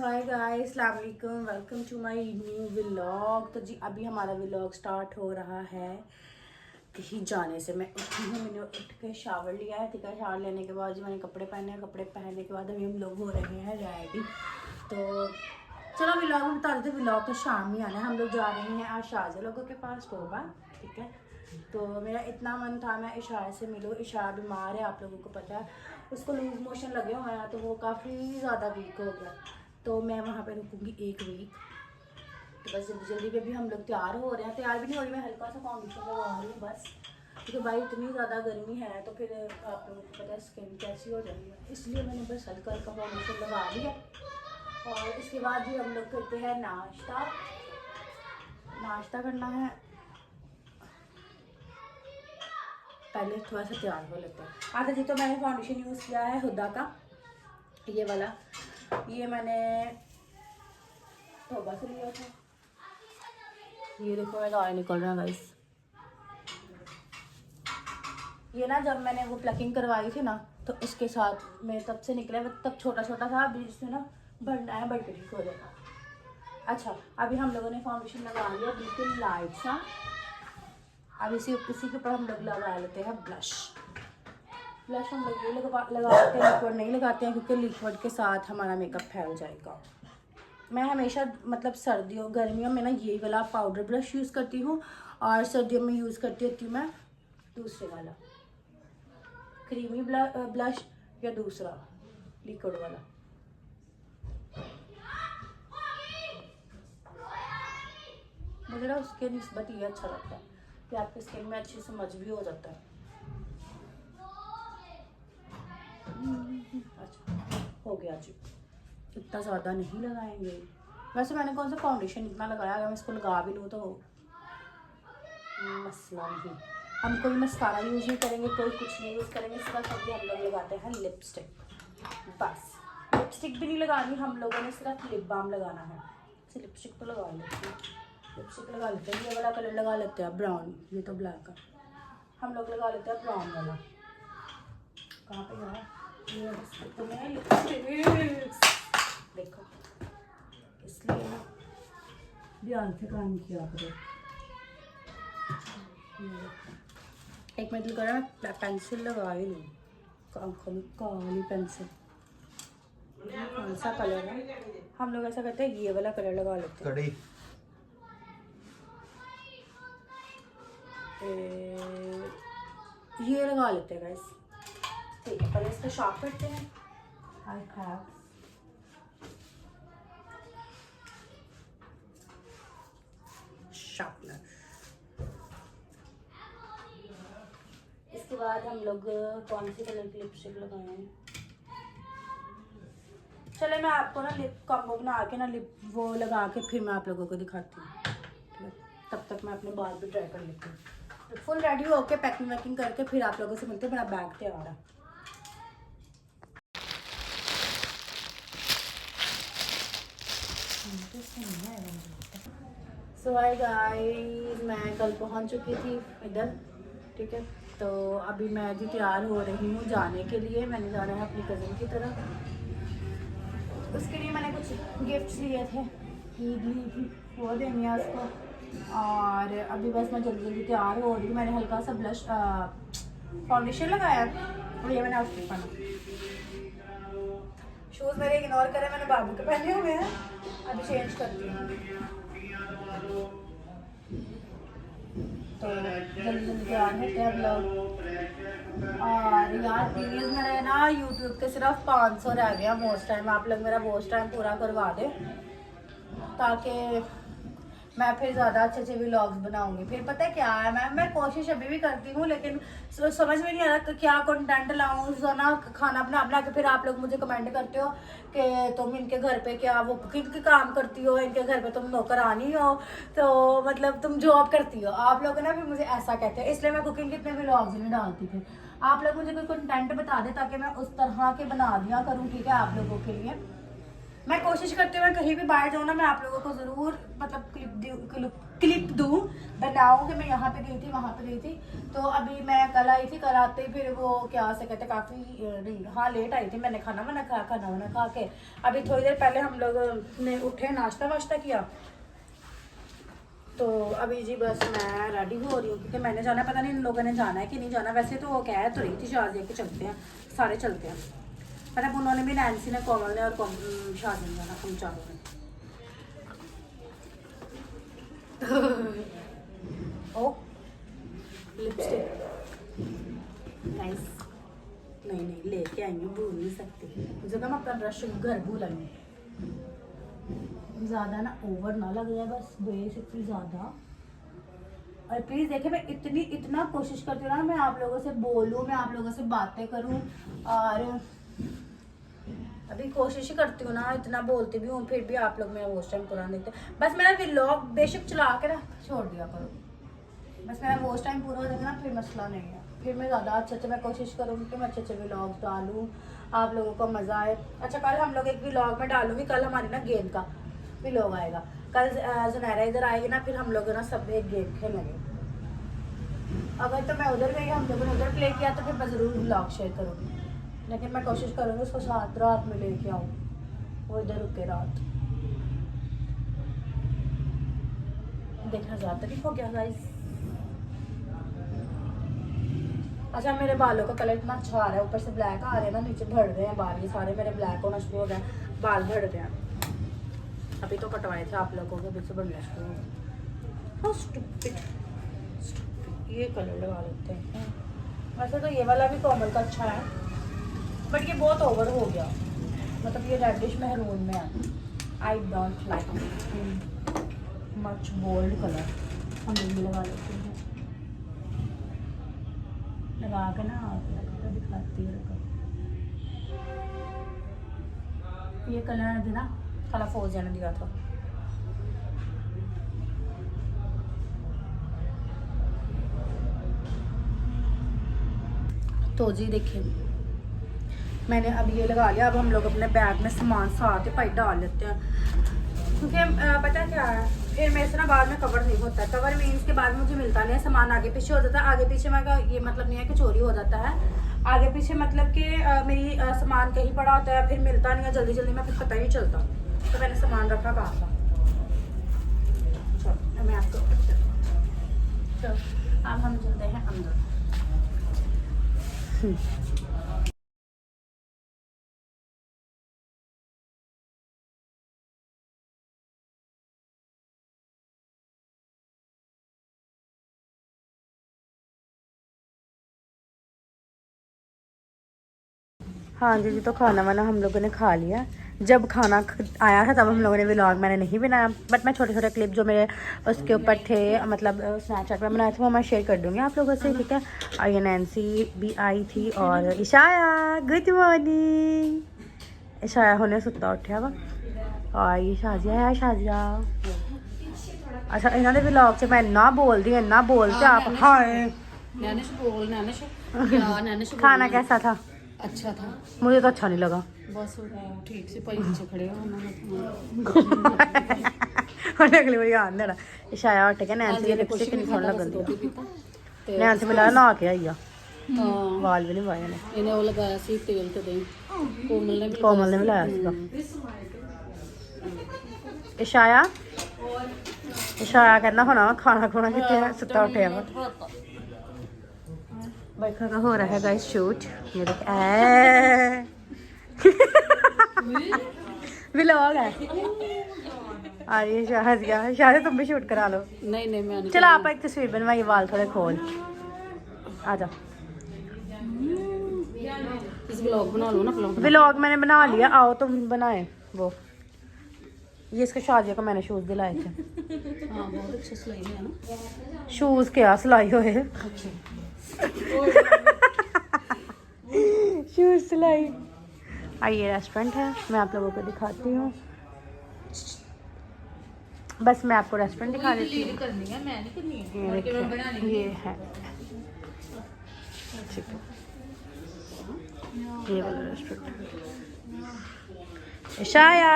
हाय guys, अस्सलाम वालेकुम, welcome to my new vlog. तो जी अभी हमारा व्लॉग स्टार्ट हो रहा है कहीं जाने से। मैं उठी हूँ, मैंने उठ के शावर लिया है। ठीक है, शावर लेने के बाद जी मैंने कपड़े पहने हैं। कपड़े पहनने के बाद अभी हम लोग हो रहे हैं रेडी। तो चलो व्लॉग में बता देते, व्लॉग तो शाम ही आना है। हम लोग जा रहे हैं आज शाहजहा लोगों के पास टोबा। ठीक है, तो मेरा इतना मन था मैं इशारा से मिलूँ। इशारा बीमार है, आप लोगों को पता है, उसको लूज मोशन लगे हुए हैं, तो वो काफ़ी ज़्यादा वीक हो गया। तो मैं वहाँ पे रुकूँगी 1 वीक। तो बस जल्दी जल्दी पे भी हम लोग तैयार हो रहे हैं। तैयार भी नहीं हो रही, मैं हल्का सा फाउंडेशन लगा रही हूँ बस, क्योंकि भाई इतनी ज़्यादा गर्मी है तो फिर आप लोगों को पता है स्किन कैसी हो जाती है, इसलिए मैंने बस हल्का हल्का फाउंडेशन लगा लिया। और इसके बाद भी हम लोग करते हैं नाश्ता। नाश्ता करना है, पहले थोड़ा सा तैयार हो लेते हैं। अच्छा जी, तो मैंने फाउंडेशन यूज़ किया है हुदा का, ये वाला। ये मैंने तोबा से लिया था। ये देखो मेरा ऑयल निकल रहा है गाइस। ये ना जब मैंने वो प्लकिंग करवाई थी ना, तो इसके साथ मेरे तब से निकला है, तब छोटा छोटा था, अभी इसमें ना बढ़ना है, बढ़ के ठीक हो जाएगा। अच्छा, अभी हम लोगों ने फाउंडेशन लगा लिया बिल्कुल लाइट सा। अब इसी के ऊपर हम लोग लगा लेते हैं ब्लश। ब्लश हम लोग ये लगाते हैं, लिक्विड नहीं लगाते हैं, क्योंकि लिक्विड के साथ हमारा मेकअप फैल जाएगा। मैं हमेशा मतलब सर्दियों गर्मियों में ना यही वाला पाउडर ब्रश यूज़ करती हूँ, और सर्दियों में यूज़ करती होती हूँ मैं दूसरे वाला क्रीमी ब्लश, या दूसरा लिक्विड वाला। मुझे ना उसके निस्बत ये अच्छा लगता है कि आपकी स्किन में अच्छी समझ भी हो जाता है। अच्छा हो गया जी, इतना ज़्यादा नहीं लगाएंगे। वैसे मैंने कौन सा फाउंडेशन इतना लगाया, अगर मैं इसको लगा भी लूँ तो मसला नहीं। हम कोई मस्कारा यूज़ नहीं करेंगे, कोई कुछ नहीं यूज़ करेंगे, सिर्फ अभी हम लोग लगाते हैं लिपस्टिक। बस लिपस्टिक भी नहीं लगानी हम लोगों ने, सिर्फ लिप बाम लगाना है। लिपस्टिक तो लगा लेते हैं, लिपस्टिक लगा लेते हैं। ये वाला कलर लगा लेते हैं ब्राउन, ये तो ब्लैक है, हम लोग लगा लेते हैं ब्राउन वाला। कहाँ पे गया ये लिपस्टिक? देखो, इसलिए ना ध्यान से काम किया करो। एक मिनट लगा, मैं पेंसिल लगा ही लूँ आँखों में, काली पेंसिल। कौन सा कलर है? हम लोग ऐसा करते हैं, ये वाला कलर लगा लेते हैं। ये लगा लेते हैं गाइस। ठीक है, पहले इसको शार्प करते हैं। I have sharpener. इसके बाद हम लोग कौन सी कलर की लिपस्टिक लगाएं? चले मैं आपको ना लिप कॉम्बो बना के ना लिप वो लगा के फिर मैं आप लोगों को दिखाती हूँ। ठीक है, तब तक मैं अपने बाल भी ट्राई कर लेती हूँ। तो फुल रेडी होके पैकिंग वैकिंग करके फिर आप लोगों से मिलते हैं। मेरा बैग तैयार है। सो हाय गाइस, मैं कल पहुंच चुकी थी इधर। ठीक है, तो अभी मैं भी तैयार हो रही हूँ जाने के लिए। मैंने जाना है अपनी कज़न की तरफ, उसके लिए मैंने कुछ गिफ्ट्स लिए थे, ईद ली थी, वो देनी है उसको। और अभी बस मैं जल्दी जल्दी तैयार हो रही हूँ। मैंने हल्का सा ब्लश फाउंडेशन लगाया और ये मैंने आउटफिट पहना। शूज़ मेरे इग्नोर करें, मैंने बाबू के पहने हुए हैं, अभी चेंज करती हूँ। तो जल्दी जल्दी तैयार होते हैं हम लोग। और यार प्लीज़ मेरे ना यूट्यूब के सिर्फ 500 रह गया वॉच टाइम। आप लोग मेरा वॉच टाइम पूरा करवा दें, ताकि मैं फिर ज़्यादा अच्छे अच्छे व्लॉग्स बनाऊंगी। फिर पता है क्या है, मैं कोशिश अभी भी करती हूँ, लेकिन समझ में नहीं आ रहा कि क्या कंटेंट लाऊँ। ना खाना बना बना के फिर आप लोग मुझे कमेंट करते हो कि तुम इनके घर पे क्या वो कुकिंग के काम करती हो, इनके घर पे तुम नौकरानी हो, तो मतलब तुम जॉब करती हो। आप लोग ना फिर मुझे ऐसा कहते हैं, इसलिए मैं कुकिंग के इतने व्लॉग्स नहीं डालती थी। आप लोग मुझे कोई कंटेंट बता दें ताकि मैं उस तरह के बना दिया करूँ। ठीक है, आप लोगों के लिए। मैं कोशिश करती हूँ मैं कहीं भी बाहर जाऊँ ना, मैं आप लोगों को ज़रूर मतलब क्लिप दूँ, बनाऊँ कि मैं यहाँ पे गई थी, वहाँ पे गई थी। तो अभी मैं कल आई थी, कल आते ही फिर वो क्या से कहते काफ़ी नहीं, हाँ लेट आई थी। मैंने खाना वाना खा के अभी थोड़ी देर पहले हम लोग ने उठे, नाश्ता वाश्ता किया। तो अभी जी बस मैं रेडी हो रही हूँ क्योंकि मैंने जाना, पता नहीं इन लोगों ने जाना है कि नहीं जाना। वैसे तो वो कह तो रही थी शाजिया के चलते हैं, सारे चलते हैं। मतलब उन्होंने भी, नैन्सी ने, कोमल ने और शादी ने जाना, हम चारों ने। ओ लिपस्टिक नाइस, नहीं लेके आई हूँ, भूल नहीं सकती। मुझे मैं अपना ब्रश घर भूल आई हूँ। ज़्यादा ना ओवर ना लग जाए, बस बेसिकली ज़्यादा। और प्लीज़ देखिए, मैं इतना कोशिश करती हूँ ना, मैं आप लोगों से बोलूँ, मैं आप लोगों से बातें करूँ, और अभी कोशिश ही करती हूँ ना, इतना बोलती भी हूँ, फिर भी आप लोग मेरा वॉच टाइम पूरा देखते। बस मेरा व्लॉग बेशक चला के ना छोड़ दिया करो, बस मेरा वॉच टाइम पूरा हो जाएगा ना, फिर मसला नहीं है। फिर मैं ज़्यादा अच्छे मैं कोशिश करूँगी कि मैं अच्छे व्लॉग्स डालूँ, आप लोगों को मज़ा आए। अच्छा, कल हम लोग एक व्लॉग में डालूँगी, कल हमारी ना गेम का व्लॉग आएगा। कल जुनैरा इधर आएगी ना, फिर हम लोग ना सब एक गेम खेलेंगे। अगर तो मैं उधर गई, हम लोगों ने उधर प्ले किया, तो फिर मैं ज़रूर व्लॉग शेयर करूँगी। लेकिन मैं कोशिश करूँगी उसको साथ रात में लेके आऊँ, वो इधर रुके रात। देखना ज़्यादा नहीं हो गया गाइस। अच्छा, मेरे बालों का कलर इतना अच्छा आ रहा है, ऊपर से ब्लैक आ रहे हैं ना, नीचे बढ़ रहे हैं बाल, ये सारे मेरे ब्लैक होना शुरू हो गए, बाल बढ़ रहे हैं। अभी तो कटवाए थे आप लोगों के, बीच से बढ़ना शुरू हो गया। हाँ स्टूपिड, ये कलर लगा लेते हैं। वैसे तो ये वाला भी कोमल का अच्छा है, बट ये बहुत ओवर हो गया, मतलब ये रेडिश महरून में है। I don't like much bold colour. हम ये लगा लेते हैं, लगा के ना तो दिखाती है। ये कलर है ना, कलर फोज ने दिया था। तो जी देखिए, मैंने अब ये लगा लिया। अब हम लोग अपने बैग में सामान साथ ही पाई डाल लेते हैं, क्योंकि पता क्या है, फिर मेरे से ना बाद में कवर नहीं होता है। कवर मीन्स के बाद मुझे मिलता नहीं है, सामान आगे पीछे हो जाता है। आगे पीछे मैं ये मतलब नहीं है कि चोरी हो जाता है, आगे पीछे मतलब कि मेरी सामान कहीं पड़ा होता है, फिर मिलता नहीं है जल्दी जल्दी में, फिर पता ही नहीं चलता। तो मैंने सामान रखा कहाँ था। चलो मैं आपको चलो अब हम चलते हैं अंदर। हाँ जी तो खाना वाना हम लोगों ने खा लिया। जब खाना आया था तब हम लोगों ने व्लॉग मैंने नहीं बनाया, बट मैं छोटे छोटे क्लिप जो मेरे उसके ऊपर थे, मतलब स्नैपचैट पर बनाए थे, वो मैं शेयर कर दूँगी आप लोगों से, ठीक है। और ये नैन्सी भी आई थी, और इशाया, गुड मॉर्निंग। इशाया होने सुता उठा वा, और ये शाजिया है, शाजिया। अच्छा, इन्होंने व्लॉग से मैं इन्ना बोल दी, इन्ना बोलते आप। हाय खाना कैसा था? अच्छा था, मुझे तो अच्छा नहीं लगा। बस ठीक से पीछे खड़े अगली बार ध्यान देना। इशाया उठ के नैन्सी की लिपस्टिक कितनी सोहनी लगदी है। नैन्सी मिला नहा के आई आ, वाल भी नहीं पाए ने। इन्हें वो लगाया सी तेल ते दही, कोमल ने भी लाया सीगा। इशाया इशाया कहना होना खाना खुना कितने सुता उठे वा। बैठा का हो रहा है गाइस शूट, ये देख व्लॉग है। और ये शायद तुम भी शूट करा लो। नहीं मैं नहीं। चलो आप एक तस्वीर बनवाइए, वाल थोड़े खोल आ जाओ। इस व्लॉग बना लो ना। व्लॉग मैंने बना लिया, आओ तुम बनाए वो। ये इसके शाजिया को मैंने शूज दिलाए थे। हाँ बहुत अच्छा सिलाई है ना। शूज क्या सिलाई हुए, शूज सिलाई। ये रेस्टोरेंट है, मैं आप लोगों को दिखाती हूँ। बस मैं आपको रेस्टोरेंट दिखा देती हूँ। ये है ठीक है, ये वाला रेस्टोरेंट। इशाया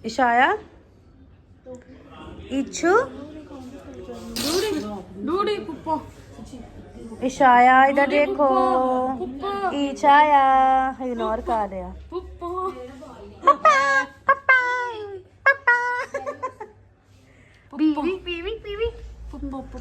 इशाया इच्छू डूडी पुप्पो इशाया इधर देखो इशाया इग्नोर कर रहा पुप्पो पापा पापा पापा बीवी बीवी बीवी पुप्पो